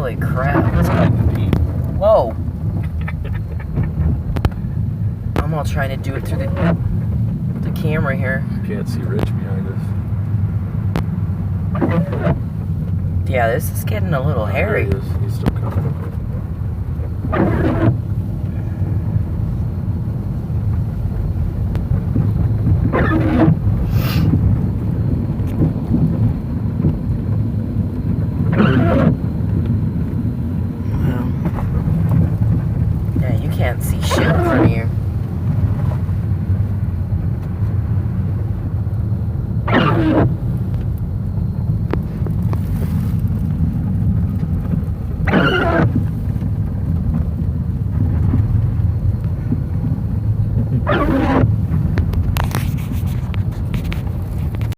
Holy crap. It's kind of deep. Whoa. I'm all trying to do it through the camera here. Can't see Rich behind us. Yeah, this is getting a little hairy. There he is. He's still coming.